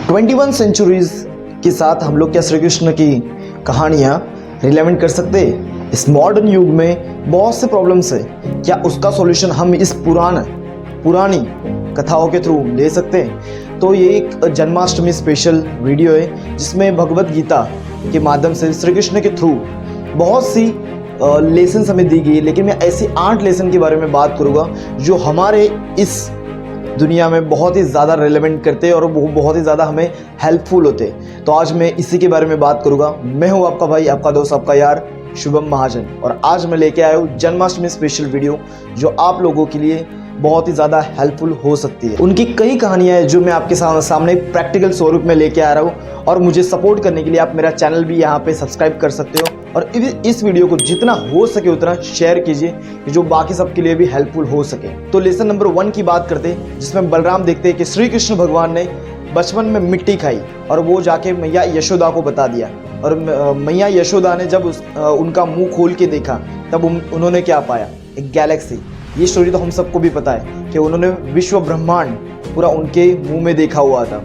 21 centuries के साथ हम लोग क्या श्री कृष्ण की कहानियाँ रिलेवेंट कर सकते हैं? इस मॉडर्न युग में बहुत से प्रॉब्लम्स है, क्या उसका सॉल्यूशन हम इस पुरानी कथाओं के थ्रू ले सकते हैं? तो ये एक जन्माष्टमी स्पेशल वीडियो है जिसमें भगवत गीता के माध्यम से श्री कृष्ण के थ्रू बहुत सी लेसन हमें दी गई है, लेकिन मैं ऐसी 8 लेसन के बारे में बात करूँगा जो हमारे इस दुनिया में बहुत ही ज़्यादा रेलेवेंट करते हैं और वो बहुत ही ज़्यादा हमें हेल्पफुल होते हैं। तो आज मैं इसी के बारे में बात करूँगा। मैं हूँ आपका भाई, आपका दोस्त, आपका यार शुभम महाजन, और आज मैं लेके आया हूँ जन्माष्टमी स्पेशल वीडियो जो आप लोगों के लिए बहुत ही ज़्यादा हेल्पफुल हो सकती है। उनकी कई कहानियाँ हैं जो मैं आपके सामने प्रैक्टिकल स्वरूप में लेके आ रहा हूँ, और मुझे सपोर्ट करने के लिए आप मेरा चैनल भी यहाँ पे सब्सक्राइब कर सकते हो, और इस वीडियो को जितना हो सके उतना शेयर कीजिए जो बाकी सबके लिए भी हेल्पफुल हो सके। तो लेसन नंबर 1 की बात करते हैं, जिसमें बलराम देखते हैं कि श्री कृष्ण भगवान ने बचपन में मिट्टी खाई और वो जाके मैया यशोदा को बता दिया, और मैया यशोदा ने जब उनका मुंह खोल के देखा तब उन्होंने क्या पाया? एक गैलेक्सी। ये स्टोरी तो हम सबको भी पता है कि उन्होंने विश्व ब्रह्मांड पूरा उनके मुंह में देखा हुआ था।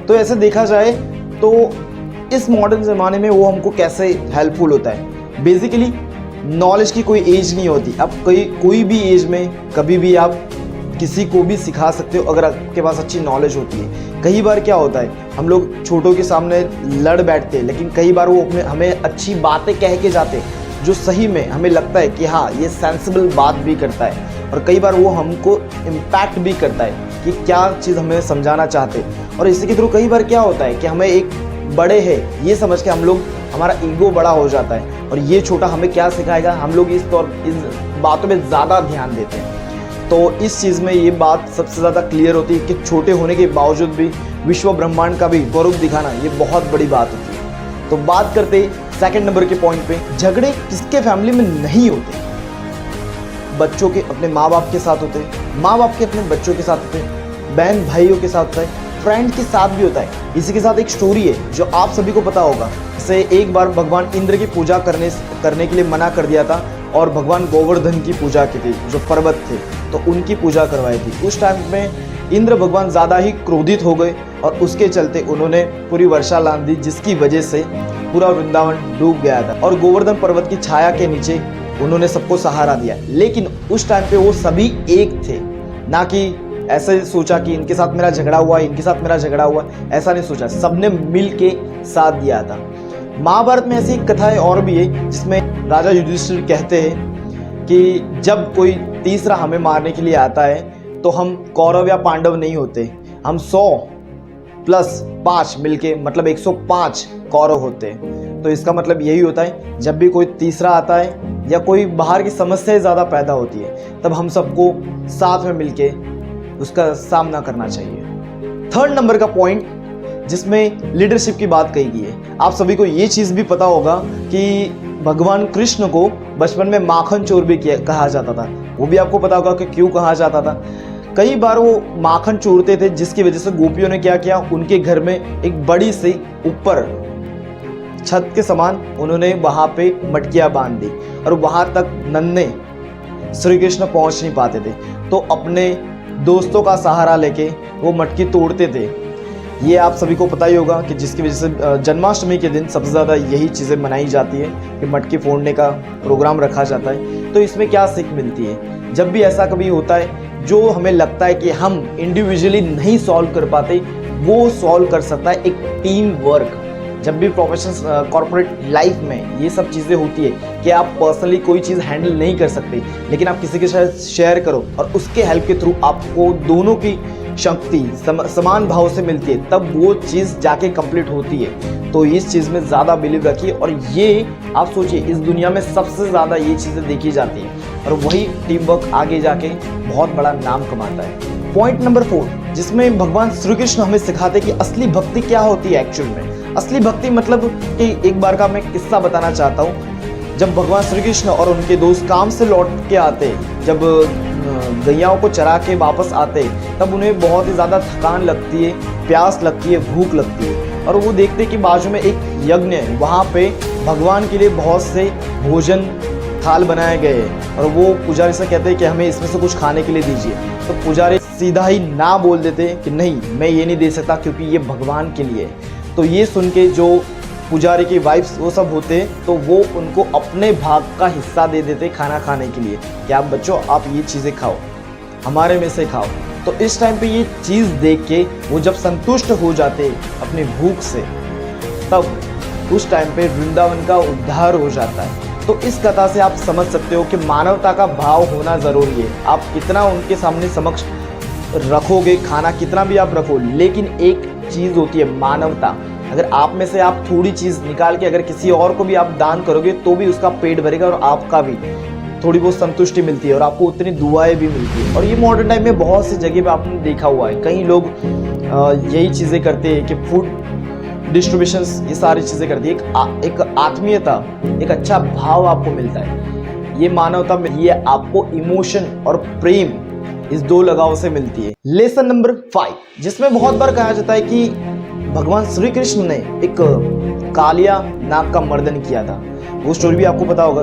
तो ऐसे देखा जाए तो इस मॉडर्न ज़माने में वो हमको कैसे हेल्पफुल होता है? बेसिकली नॉलेज की कोई एज नहीं होती। आप कोई भी एज में कभी भी आप किसी को भी सिखा सकते हो अगर आपके पास अच्छी नॉलेज होती है। कई बार क्या होता है, हम लोग छोटों के सामने लड़ बैठते हैं, लेकिन कई बार वो हमें अच्छी बातें कह के जाते हैं जो सही में हमें लगता है कि हाँ ये सेंसिबल बात भी करता है, और कई बार वो हमको इम्पैक्ट भी करता है कि क्या चीज़ हमें समझाना चाहते हैं। और इसी के थ्रू कई बार क्या होता है कि हमें एक बड़े हैं ये समझ के हमारा ईगो बड़ा हो जाता है, और ये छोटा हमें क्या सिखाएगा, हम लोग इस बातों में ज़्यादा ध्यान देते हैं। तो इस चीज़ में ये बात सबसे ज़्यादा क्लियर होती है कि छोटे होने के बावजूद भी विश्व ब्रह्मांड का भी स्वरूप दिखाना ये बहुत बड़ी बात होती है। तो बात करते सेकंड नंबर के पॉइंट पे, झगड़े किसके फैमिली में नहीं होते? बच्चों के अपने माँ बाप के साथ होते हैं, माँ बाप के अपने बच्चों के साथ होते हैं, बहन भाइयों के साथ होता है, फ्रेंड के साथ भी होता है। इसी के साथ एक स्टोरी है जो आप सभी को पता होगा। जैसे एक बार भगवान इंद्र की पूजा करने के लिए मना कर दिया था, और भगवान गोवर्धन की पूजा की थी, जो पर्वत थे, तो उनकी पूजा करवाई थी। उस टाइम में इंद्र भगवान ज़्यादा ही क्रोधित हो गए, और उसके चलते उन्होंने पूरी वर्षा लान दी, जिसकी वजह से पूरा वृंदावन डूब गया था, और गोवर्धन पर्वत की छाया के नीचे उन्होंने सबको सहारा दिया। लेकिन उस टाइम पे वो सभी एक थे, ना कि ऐसे सोचा कि इनके साथ मेरा झगड़ा हुआ, इनके साथ मेरा झगड़ा हुआ, ऐसा नहीं सोचा, सबने मिल के साथ दिया था। महाभारत में ऐसी कथाएं और भी है जिसमें राजा युधिष्ठिर कहते हैं कि जब कोई तीसरा हमें मारने के लिए आता है तो हम कौरव या पांडव नहीं होते, हम 100 + 5 मिलके मतलब 105 कौरव होते हैं। तो इसका मतलब यही होता है जब भी कोई तीसरा आता है या कोई बाहर की समस्याएं ज़्यादा पैदा होती है, तब हम सबको साथ में मिलके उसका सामना करना चाहिए। थर्ड नंबर का पॉइंट जिसमें लीडरशिप की बात कही गई है, आप सभी को ये चीज़ भी पता होगा कि भगवान कृष्ण को बचपन में माखन चोर भी कहा जाता था। वो भी आपको पता होगा कि क्यों कहा जाता था। कई बार वो माखन चोरते थे, जिसकी वजह से गोपियों ने क्या किया, उनके घर में एक बड़ी सी ऊपर छत के समान उन्होंने वहाँ पे मटकियाँ बांध दी, और वहाँ तक नन्हे श्री कृष्ण पहुँच नहीं पाते थे, तो अपने दोस्तों का सहारा लेके वो मटकी तोड़ते थे। ये आप सभी को पता ही होगा कि जिसकी वजह से जन्माष्टमी के दिन सबसे ज़्यादा यही चीज़ें मनाई जाती है कि मटकी फोड़ने का प्रोग्राम रखा जाता है। तो इसमें क्या सीख मिलती है? जब भी ऐसा कभी होता है जो हमें लगता है कि हम इंडिविजुअली नहीं सॉल्व कर पाते, वो सॉल्व कर सकता है एक टीम वर्क। जब भी प्रोफेशनल कॉर्पोरेट लाइफ में ये सब चीज़ें होती है कि आप पर्सनली कोई चीज़ हैंडल नहीं कर सकते, लेकिन आप किसी के साथ शेयर करो और उसके हेल्प के थ्रू आपको दोनों की शक्ति समान भाव से मिलती है, तब वो चीज़ जाके कंप्लीट होती है। तो इस चीज़ में ज़्यादा बिलीव रखिए, और ये आप सोचिए इस दुनिया में सबसे ज़्यादा ये चीज़ें देखी जाती हैं, और वही टीम वर्क आगे जाके बहुत बड़ा नाम कमाता है। पॉइंट नंबर 4 जिसमें भगवान श्री कृष्ण हमें सिखाते हैं कि असली भक्ति क्या होती है एक्चुअल में। असली भक्ति मतलब कि एक बार का मैं किस्सा बताना चाहता हूँ। जब भगवान श्री कृष्ण और उनके दोस्त काम से लौट के आते, जब गैयाओं को चरा के वापस आते, तब उन्हें बहुत ही ज़्यादा थकान लगती है, प्यास लगती है, भूख लगती है, और वो देखते कि बाजू में एक यज्ञ है, वहाँ पे भगवान के लिए बहुत से भोजन थाल बनाए गए हैं, और वो पुजारी से कहते हैं कि हमें इसमें से कुछ खाने के लिए दीजिए। तो पुजारी सीधा ही ना बोल देते कि नहीं मैं ये नहीं दे सकता क्योंकि ये भगवान के लिए है। तो ये सुन के जो पुजारी की वाइफ्स वो सब होते तो वो उनको अपने भाग का हिस्सा दे देते खाना खाने के लिए कि आप बच्चों आप ये चीज़ें खाओ, हमारे में से खाओ। तो इस टाइम पे ये चीज़ देख के वो जब संतुष्ट हो जाते अपनी भूख से, तब उस टाइम पे वृंदावन का उद्धार हो जाता है। तो इस कथा से आप समझ सकते हो कि मानवता का भाव होना ज़रूरी है। आप कितना उनके सामने समक्ष रखोगे, खाना कितना भी आप रखो, लेकिन एक चीज़ होती है मानवता। अगर आप में से आप थोड़ी चीज़ निकाल के अगर किसी और को भी आप दान करोगे तो भी उसका पेट भरेगा और आपका भी थोड़ी बहुत संतुष्टि मिलती है और आपको उतनी दुआएं भी मिलती है। और ये मॉडर्न टाइम में बहुत सी जगह पे आपने देखा हुआ है, कई लोग यही चीज़ें करते हैं कि फूड डिस्ट्रीब्यूशंस ये सारी चीज़ें करती है। एक आत्मीयता, एक अच्छा भाव आपको मिलता है। ये मानवता में ये आपको इमोशन और प्रेम इस दो लगाव से मिलती है। लेसन नंबर 5, जिसमें बहुत बार कहा जाता है कि भगवान श्री कृष्ण ने एक कालिया नाग का मर्दन किया था। वो स्टोरी भी आपको पता होगा।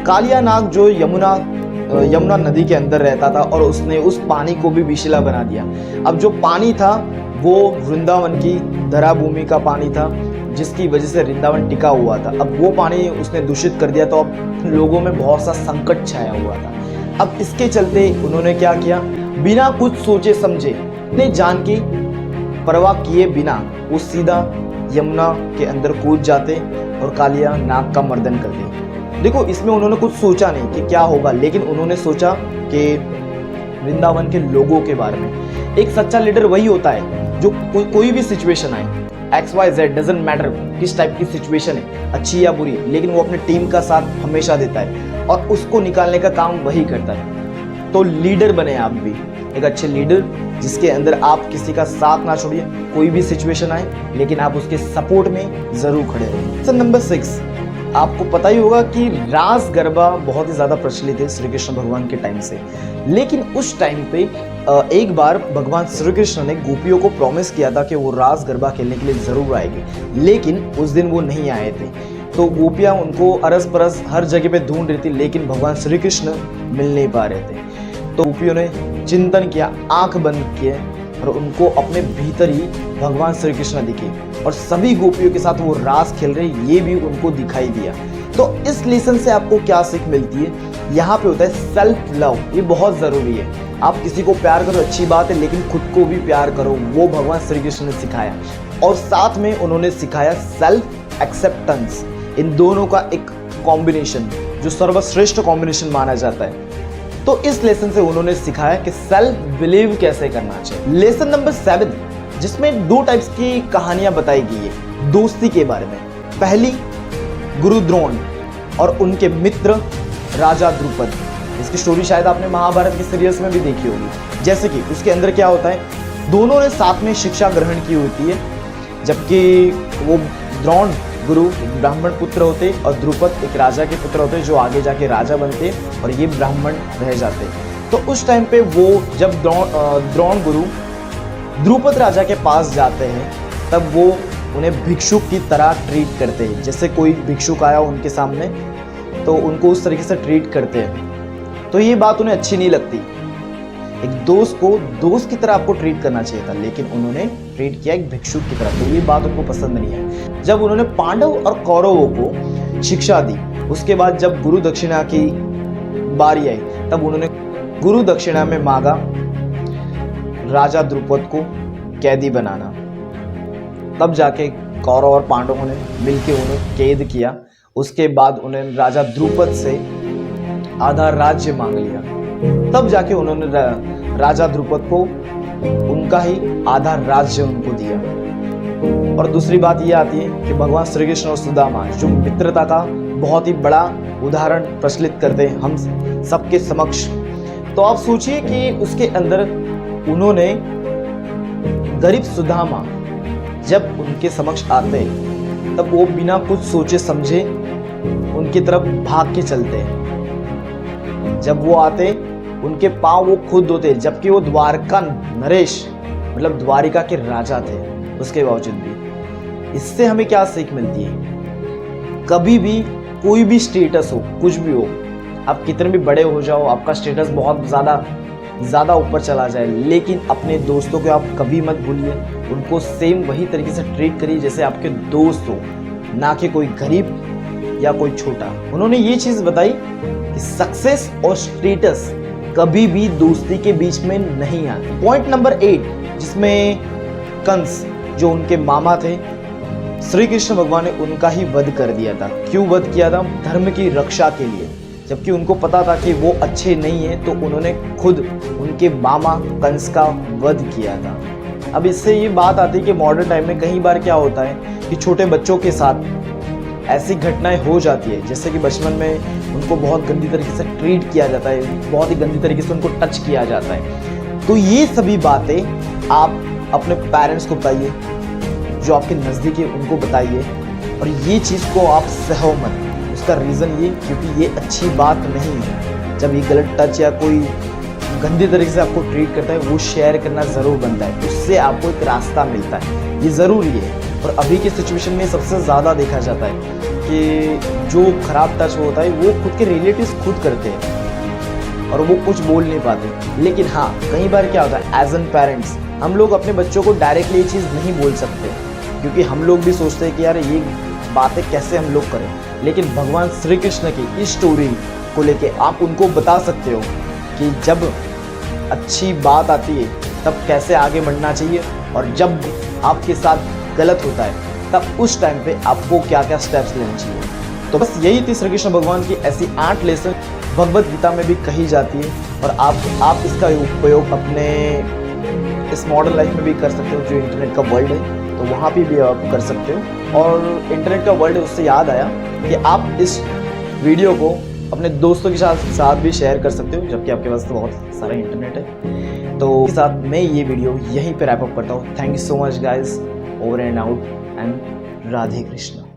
कालिया नाग जो यमुना नदी के अंदर रहता था और उसने उस पानी को भी विषैला बना दिया। अब जो पानी था वो वृंदावन की धरा भूमि का पानी था, जिसकी वजह से वृंदावन टिका हुआ था। अब वो पानी उसने दूषित कर दिया तो अब लोगों में बहुत सा संकट छाया हुआ था। अब इसके चलते उन्होंने क्या किया, बिना कुछ सोचे समझे, अपने जान की परवाह किए बिना वो सीधा यमुना के अंदर कूद जाते और कालिया नाग का मर्दन करते। देखो इसमें उन्होंने कुछ सोचा नहीं कि क्या होगा, लेकिन उन्होंने सोचा कि वृंदावन के लोगों के बारे में। एक सच्चा लीडर वही होता है जो कोई भी सिचुएशन आए, XYZ डजंट मैटर किस टाइप की सिचुएशन है, अच्छी या बुरी, लेकिन वो अपने टीम का साथ हमेशा देता है और उसको निकालने का काम वही करता है। तो लीडर बने आप भी, एक अच्छे लीडर जिसके अंदर आप किसी का साथ ना छोड़िए, कोई भी सिचुएशन आए लेकिन आप उसके सपोर्ट में जरूर खड़े रहें। लेसन नंबर 6, आपको पता ही होगा कि रास गरबा बहुत ही ज़्यादा प्रचलित है श्री कृष्ण भगवान के टाइम से। लेकिन उस टाइम पे एक बार भगवान श्री कृष्ण ने गोपियों को प्रॉमिस किया था कि वो रास गरबा खेलने के लिए ज़रूर आएंगे, लेकिन उस दिन वो नहीं आए थे। तो गोपियाँ उनको अरस परस हर जगह पे ढूंढ रही थी, लेकिन भगवान श्री कृष्ण मिल नहीं पा रहे थे। तो गोपियों ने चिंतन किया, आँख बंद किए और उनको अपने भीतर ही भगवान श्री कृष्ण दिखे और सभी गोपियों के साथ वो रास खेल रहे, ये भी उनको दिखाई दिया। तो इस लेसन से आपको क्या सीख मिलती है, यहाँ पे होता है सेल्फ लव। ये बहुत ज़रूरी है। आप किसी को प्यार करो अच्छी बात है, लेकिन खुद को भी प्यार करो, वो भगवान श्री कृष्ण ने सिखाया। और साथ में उन्होंने सिखाया सेल्फ एक्सेप्टेंस। इन दोनों का एक कॉम्बिनेशन जो सर्वश्रेष्ठ कॉम्बिनेशन माना जाता है। तो इस लेसन से उन्होंने सिखाया कि सेल्फ बिलीव कैसे करना चाहिए। लेसन नंबर 7, जिसमें 2 टाइप्स की कहानियां बताई गई है दोस्ती के बारे में। पहली, गुरु द्रोण और उनके मित्र राजा द्रुपद। इसकी स्टोरी शायद आपने महाभारत के सीरियल्स में भी देखी होगी। जैसे कि उसके अंदर क्या होता है, दोनों ने साथ में शिक्षा ग्रहण की होती है, जबकि वो द्रोण गुरु ब्राह्मण पुत्र होते और द्रुपद एक राजा के पुत्र होते जो आगे जाके राजा बनते और ये ब्राह्मण रह जाते। तो उस टाइम पे वो जब द्रोण गुरु द्रुपद राजा के पास जाते हैं, तब वो उन्हें भिक्षुक की तरह ट्रीट करते हैं। जैसे कोई भिक्षुक आया उनके सामने तो उनको उस तरीके से ट्रीट करते हैं। तो ये बात उन्हें अच्छी नहीं लगती। एक दोस्त को दोस्त की तरह आपको ट्रीट करना चाहिए था, लेकिन उन्होंने ट्रीट किया एक भिक्षुक की तरह। तो ये बात उनको पसंद नहीं है। जब उन्होंने पांडव और कौरवों को शिक्षा दी, उसके बाद जब गुरु दक्षिणा की बारी आई, तब उन्होंने गुरु दक्षिणा में मांगा राजा द्रुपद को कैदी बनाना। तब जाके कौरव और पांडवों ने मिलकर उन्हें कैद किया। उसके बाद उन्हें राजा द्रुपद से आधा राज्य मांग लिया। तब जाके उन्होंने राजा द्रुपद को उनका ही आधा राज्य उनको दिया। और दूसरी बात यह आती है कि भगवान श्री कृष्ण और सुदामा जो मित्रता का बहुत ही बड़ा उदाहरण प्रचलित करते हैं हम सबके समक्ष। तो आप सोचिए कि उसके अंदर उन्होंने गरीब सुदामा जब उनके समक्ष आते तब वो बिना कुछ सोचे समझे उनकी तरफ भाग के चलते। जब वो आते उनके पांव वो खुद धोते, जबकि वो द्वारका नरेश मतलब द्वारिका के राजा थे। उसके बावजूद भी इससे हमें क्या सीख मिलती है, कभी भी कोई भी स्टेटस हो, कुछ भी हो, आप कितने भी बड़े हो जाओ, आपका स्टेटस बहुत ज़्यादा ज़्यादा ऊपर चला जाए, लेकिन अपने दोस्तों को आप कभी मत भूलिए, उनको सेम वही तरीके से ट्रीट करिए जैसे आपके दोस्त हो, ना कि कोई गरीब या कोई छोटा। उन्होंने ये चीज़ बताई कि सक्सेस और स्टेटस कभी भी दोस्ती के बीच में नहीं आती। पॉइंट नंबर 8, जिसमें कंस जो उनके मामा थे, श्री कृष्ण भगवान ने उनका ही वध कर दिया था। क्यों वध किया था? धर्म की रक्षा के लिए, जबकि उनको पता था कि वो अच्छे नहीं है, तो उन्होंने खुद उनके मामा कंस का वध किया था। अब इससे ये बात आती है कि मॉडर्न टाइम में कई बार क्या होता है कि छोटे बच्चों के साथ ऐसी घटनाएं हो जाती है, जैसे कि बचपन में उनको बहुत गंदी तरीके से ट्रीट किया जाता है, बहुत ही गंदी तरीके से उनको टच किया जाता है। तो ये सभी बातें आप अपने पेरेंट्स को बताइए, जो आपके नज़दीक है उनको बताइए, और ये चीज़ को आप सहो मत। उसका रीज़न ये, क्योंकि ये अच्छी बात नहीं है। जब ये गलत टच या कोई गंदी तरीके से आपको ट्रीट करता है, वो शेयर करना ज़रूर बनता है, उससे आपको एक रास्ता मिलता है, ये ज़रूरी है। और अभी की सिचुएशन में सबसे ज़्यादा देखा जाता है कि जो ख़राब टच होता है वो खुद के रिलेटिव्स खुद करते हैं और वो कुछ बोल नहीं पाते। लेकिन हाँ, कई बार क्या होता है, एज एन पेरेंट्स हम लोग अपने बच्चों को डायरेक्टली ये चीज़ नहीं बोल सकते, क्योंकि हम लोग भी सोचते हैं कि यार ये बातें कैसे हम लोग करें। लेकिन भगवान श्री कृष्ण की इस स्टोरी को लेके आप उनको बता सकते हो कि जब अच्छी बात आती है तब कैसे आगे बढ़ना चाहिए, और जब आपके साथ गलत होता है तब उस टाइम पे आपको क्या क्या स्टेप्स लेने चाहिए। तो बस यही थी श्री कृष्ण भगवान की ऐसी 8 लेसन भगवद गीता में भी कही जाती है, और आप इसका उपयोग अपने इस मॉडर्न लाइफ में भी कर सकते हो। जो इंटरनेट का वर्ल्ड है तो वहाँ पे भी आप कर सकते हो। और इंटरनेट का वर्ल्ड है, उससे याद आया कि आप इस वीडियो को अपने दोस्तों के साथ भी शेयर कर सकते हो, जबकि आपके पास तो बहुत सारा इंटरनेट है। तो इसके साथ मैं ये वीडियो यहीं पे रैप अप करता हूँ। Thank you so much guys, over and out, and Radhe Krishna.